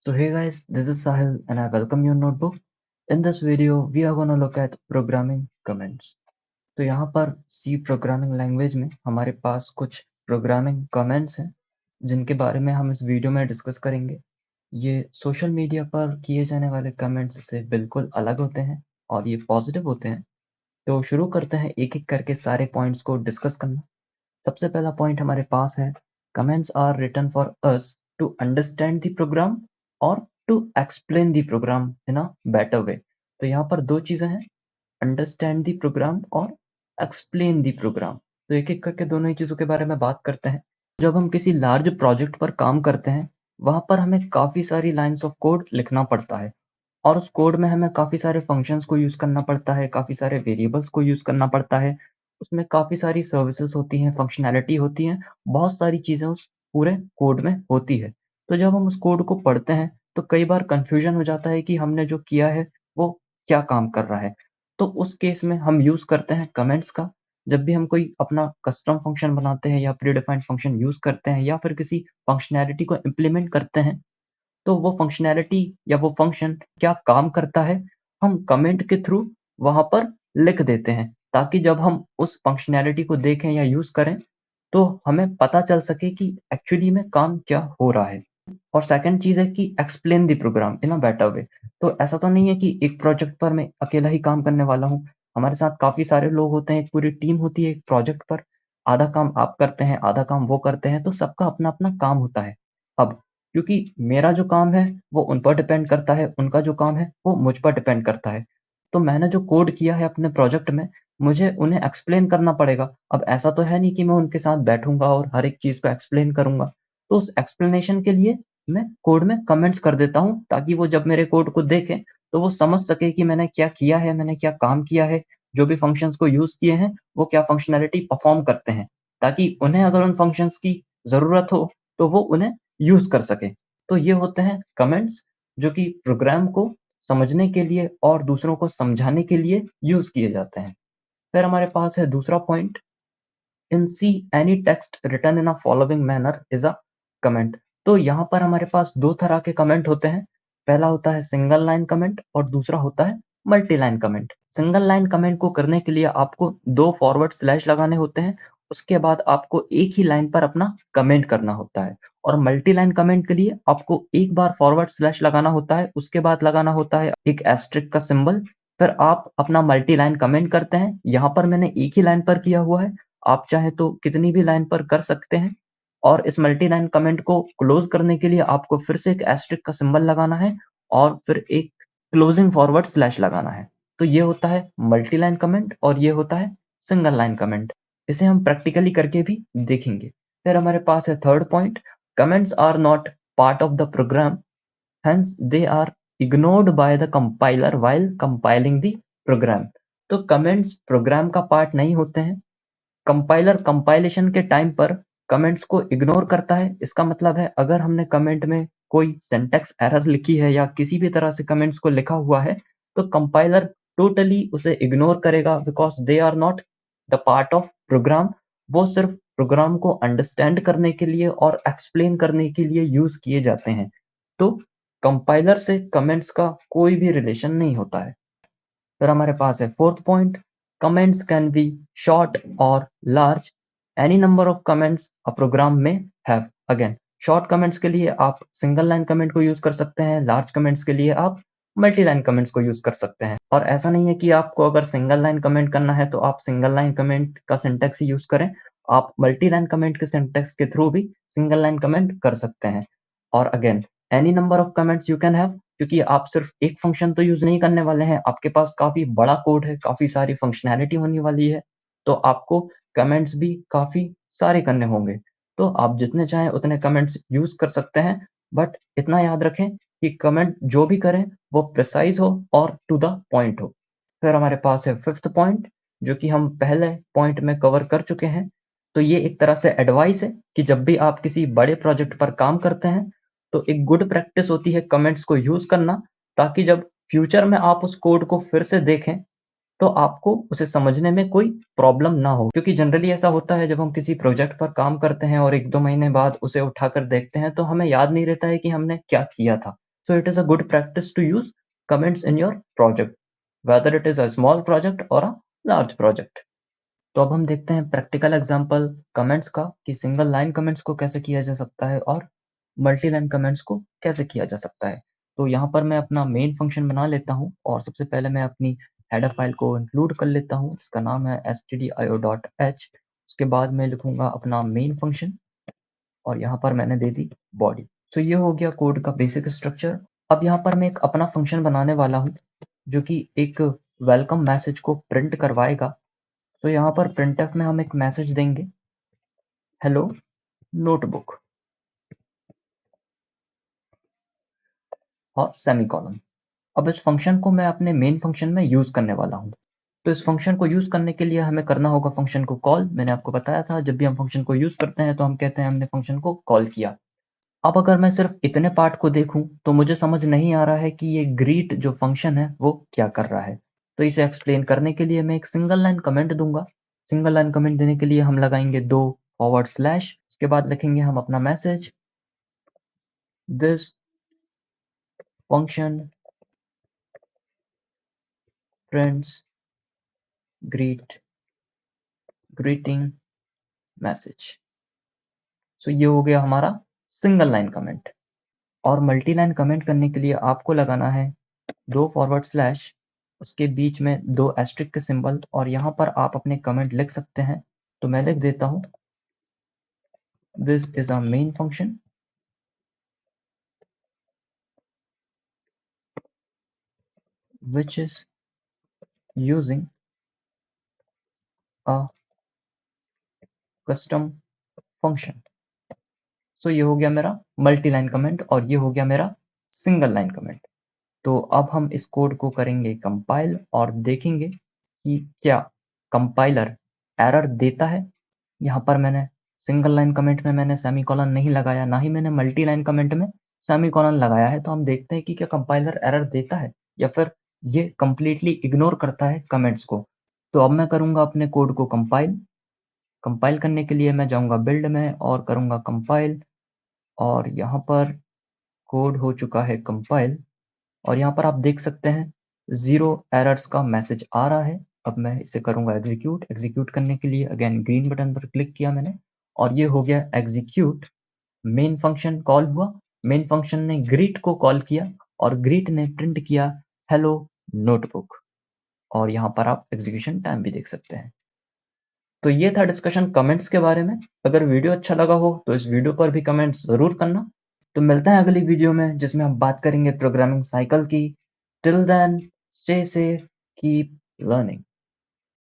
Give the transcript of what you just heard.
So hey guys, this is Sahil and I welcome your notebook. In this video, we are going to look at programming comments. तो यहाँ पर C programming language में हमारे पास कुछ programming comments हैं जिनके बारे में हम इस वीडियो में डिस्कस करेंगे। ये सोशल मीडिया पर किए जाने वाले कमेंट्स से बिल्कुल अलग होते हैं और ये पॉजिटिव होते हैं। तो शुरू करते हैं एक-एक करके सारे पॉइंट्स को डिस्कस करना। सबसे पहला पॉइंट हमारे पास है, comments are written for us to understand the program और to explain the program in a better way. तो यहाँ पर दो चीजें हैं, अंडरस्टैंड द प्रोग्राम और एक्सप्लेन द प्रोग्राम। तो एक एक करके दोनों ही चीजों के बारे में बात करते हैं। जब हम किसी लार्ज प्रोजेक्ट पर काम करते हैं, वहां पर हमें काफी सारी लाइंस ऑफ कोड लिखना पड़ता है और उस कोड में हमें काफ़ी सारे फंक्शंस को यूज़ करना पड़ता है, काफ़ी सारे वेरिएबल्स को यूज़ करना पड़ता है। उसमें काफ़ी सारी सर्विसेज़ होती हैं, फंक्शनैलिटी होती हैं, बहुत सारी चीज़ें उस पूरे कोड में होती है। तो जब हम उस कोड को पढ़ते हैं, तो कई बार कन्फ्यूज़न हो जाता है कि हमने जो किया है, वो क्या काम कर रहा है। तो उस केस में हम यूज़ करते हैं कमेंट्स का। जब भी हम कोई अपना कस्टम फंक्शन बनाते हैं या प्री-डिफाइंड फंक्शन यूज़ करते हैं या फिर किसी फंक्शनैलिटी को इम्प्लीमेंट करते हैं, तो वो फंक्शनैलिटी या वो फंक्शन क्या काम करता है, हम कमेंट के थ्रू वहाँ पर लिख देते हैं, ताकि जब हम उस फंक्शनैलिटी को देखें या यूज़ करें, तो हमें पता चल सके कि एक्चुअली में काम क्या हो रहा है। और सेकंड चीज़ है कि explain the program in a better way. तो ऐसा तो नहीं है कि एक प्रोजेक्ट पर मैं अकेला ही काम करने वाला हूँ। हमारे साथ काफ़ी सारे लोग होते हैं, एक पूरी टीम होती है एक प्रोजेक्ट पर। आधा काम आप करते हैं, आधा काम वो करते हैं, तो सबका अपना-अपना काम होता है। अब क्योंकि मेरा जो काम है, वो उन पर डिपेंड करता है, उनका जो काम है, वो मुझ पर डिपेंड करता है। तो मैंने जो कोड किया है अपने प्रोजेक्ट में, मुझे उन्हें एक्सप्लेन करना पड़ेगा। अब ऐसा तो है नहीं कि मैं उनके साथ बैठूँगा और हर एक चीज़ को एक्सप्लेन करूँगा। तो उस एक्सप्लेनेशन के लिए मैं कोड में कमेंट्स कर देता हूँ, ताकि वो जब मेरे कोड को देखें, तो वो समझ सके कि मैंने क्या किया है, मैंने क्या काम किया है, जो भी फंक्शंस को यूज़ किए हैं, वो क्या फंक्शनैलिटी परफ़ॉर्म करते हैं। ताकि उन्हें अगर उन फंक्शंस की ज़रूरत हो, तो वो उन्हें यूज़ कर सकें। तो ये होते हैं कमेंट्स, जो कि प्रोग्राम को समझने के लिए और दूसरों को समझाने के लिए यूज़ किए जाते हैं। फिर हमारे पास है दूसरा point, in C any text written in a following manner is a comment. तो यहाँ पर हमारे पास दो तरह के कमेंट होते हैं। पहला होता है सिंगल लाइन कमेंट और दूसरा होता है multi line comment. Single line comment को करने के लिए आपको दो फॉरवर्ड स्लैश लगाने होते हैं, उसके बाद आपको एक ही लाइन पर अपना कमेंट करना होता है। और मल्टी लाइन कमेंट के लिए आपको एक बार फॉरवर्ड स्लैश लगाना होता है, उसके बाद लगाना होता है एक एस्ट्रिक का सिंबल। फिर आप अपना मल्टी लाइन कमेंट करते हैं। यहाँ पर मैंने एक ही लाइन पर किया हुआ है, आप चाहें तो कितनी भी लाइन पर कर सकते हैं। और इस मल्टी लाइन कमेंट को क्लोज करने के लिए आपको फिर से एक एस्टेरिस्क का सिंबल लगाना है और फिर एक क्लोजिंग फॉरवर्ड स्लैश लगाना है। तो ये होता है मल्टी लाइन कमेंट और ये होता है सिंगल लाइन कमेंट। इसे हम प्रैक्टिकली करके भी देखेंगे। फिर हमारे पास है third point, comments are not part of the program, hence they are ignored by the compiler while compiling the program। तो कमेंट्स प्रोग्राम का पार्ट नहीं होते हैं। कंपाइलर कंपाइलेशन के टाइम पर कमेंट्स को इग्नोर करता है। इसका मतलब है, अगर हमने कमेंट में कोई सिंटैक्स एरर लिखी है या किसी भी तरह से कमेंट्स को लिखा हुआ है, तो कंपाइलर टोटली उसे इग्नोर करेगा, because they are not the part of program. वो सिर्फ प्रोग्राम को अंडरस्टैंड करने के लिए और एक्सप्लेन करने के लिए यूज़ किए जाते हैं। तो कंपाइलर से कमेंट्स का कोई भी रिलेशन नहीं होता है। फिर हमारे पास है fourth point, comments can be short और large, any number of comments a program में हैव। अगेन, शॉर्ट कमेंट्स के लिए आप सिंगल लाइन कमेंट को यूज कर सकते हैं, लार्ज कमेंट्स के लिए आप मल्टी लाइन कमेंट्स को यूज कर सकते हैं। और ऐसा नहीं है कि आपको अगर सिंगल लाइन कमेंट करना है तो आप सिंगल लाइन कमेंट का सिंटैक्स ही यूज करें, आप मल्टी लाइन कमेंट के सिंटैक्स के थ्रू भी सिंगल लाइन कमेंट कर सकते हैं। और again, any number of comments you can have, क्योंकि आप सिर्फ एक फंक्शन तो यूज़ नहीं करने वाले हैं, आपके पास काफ़ी बड़ा कोड है, काफ़ी सारी फंक्शनैलिटी होने वाली है, तो आपको कमेंट्स भी काफ़ी सारे करने होंगे। तो आप जितने चाहें उतने कमेंट्स यूज़ कर सकते हैं, बट इतना याद रखें कि कमेंट जो भी करें, वो प्रिसाइज़ हो और टू द पॉइंट हो। फिर हमारे पास है फिफ्थ पॉइंट, जो कि हम पहले पॉइंट में कवर कर चुके हैं। तो ये एक तरह से एडवाइस है कि जब भी आप किसी बड़े प्रोजेक्ट पर काम करते हैं, तो एक गुड प्रैक्टिस होती है कमेंट्स को यूज़ करना, ताकि जब फ्यूचर में आप उस कोड को फिर से देखें, तो आपको उसे समझने में कोई प्रॉब्लम ना हो। क्योंकि जनरली ऐसा होता है, जब हम किसी प्रोजेक्ट पर काम करते हैं और 1-2 महीने बाद उसे उठाकर देखते हैं, तो हमें याद नहीं रहता है कि हमने क्या किया था। So it is a good practice to use comments in your project, whether it is a small project or a large project. तो अब हम देखते हैं प्रैक्टिकल एग्जांपल कमेंट्स का कि सिंगल लाइन कमेंट्स को कैसे किया जा सकता है और मल्टी लाइन कमेंट्स को कैसे किया जा सकता है। तो यहाँ पर मैं अपना मेन फंक्शन बना लेता हूँ और सबसे पहले मैं अपनी हेडर फाइल को इंक्लूड कर लेता हूँ जिसका नाम है stdio.h। उसके बाद मैं लिखूंगा अपना मेन फंक्शन और यहाँ पर मैंने दे दी बॉडी। तो ये हो गया कोड का बेसिक स्ट्रक्चर। अब यहाँ पर मैं एक अपना फंक्शन बनाने वाला हूँ जो कि एक वेलकम मैसेज को प्रिंट करवाएगा। तो यहाँ पर printf में हम एक मैसेज देंगे हेलो नोटबुक और सेमीकोलन। अब इस फंक्शन को मैं अपने मेन फंक्शन में यूज करने वाला हूँ। तो इस फंक्शन को यूज करने के लिए हमें करना होगा फंक्शन को कॉल। मैंने आपको बताया था जब भी हम फंक्शन को यूज करते हैं तो हम कहते हैं हमने फंक्शन को कॉल किया। अब अगर मैं सिर्फ इतने पार्ट को देखूं तो मुझे समझ नहीं आ रहा है कि ये ग्रीट जो फंक्शन है वो क्या कर रहा है। तो इसे एक्सप्लेन करने के लिए मैं एक सिंगल लाइन कमेंट दूंगा। सिंगल लाइन कमेंट देने के लिए हम लगाएंगे 2 फॉरवर्ड स्लैश, उसके बाद लिखेंगे हम अपना message this function prints greeting message. So ये हो गया हमारा सिंगल लाइन कमेंट। और मल्टी लाइन कमेंट करने के लिए आपको लगाना है 2 फॉरवर्ड स्लैश, उसके बीच में 2 एस्ट्रिक के सिंबल और यहाँ पर आप अपने कमेंट लिख सकते हैं। तो मैं लिख देता हूँ this is a main function which is using a custom function। सो ये हो गया मेरा मल्टी लाइन कमेंट और ये हो गया मेरा सिंगल लाइन कमेंट। तो अब हम इस कोड को करेंगे कंपाइल और देखेंगे कि क्या कंपाइलर एरर देता है। यहाँ पर मैंने सिंगल लाइन कमेंट में मैंने सेमीकोलन नहीं लगाया, ना ही मैंने मल्टी लाइन कमेंट में सेमीकोलन लगाया है। तो हम देखते हैं कि क्या कंपाइलर एरर देता है या फिर ये कंप्लीटली इग्नोर करता है कमेंट्स को। तो अब मैं करूँगा अपने कोड को कंपाइल। कंपाइल करने के लिए मैं जाऊँगा बिल्ड में और करूँगा कंपाइल और यहाँ पर कोड हो चुका है कंपाइल और यहाँ पर आप देख सकते हैं 0 एरर्स का मैसेज आ रहा है। अब मैं इसे करूँगा एग्जीक्यूट। एग्जीक्यूट करने के लिए अगेन ग्रीन बटन पर क्लिक किया मैंने और ये हो गया एग्जीक्यूट। मेन फंक्शन कॉल हुआ, मेन फंक्शन ने ग्रीट को कॉल किया और ग्रीट ने प्रिंट किया हेलो नोटबुक। और यहाँ पर आप एग्जीक्यूशन टाइम भी देख सकते हैं। तो ये था डिस्कशन कमेंट्स के बारे में। अगर वीडियो अच्छा लगा हो तो इस वीडियो पर भी कमेंट जरूर करना। तो मिलते हैं अगली वीडियो में जिसमें हम बात करेंगे प्रोग्रामिंग साइकिल की। Till then stay safe, keep learning.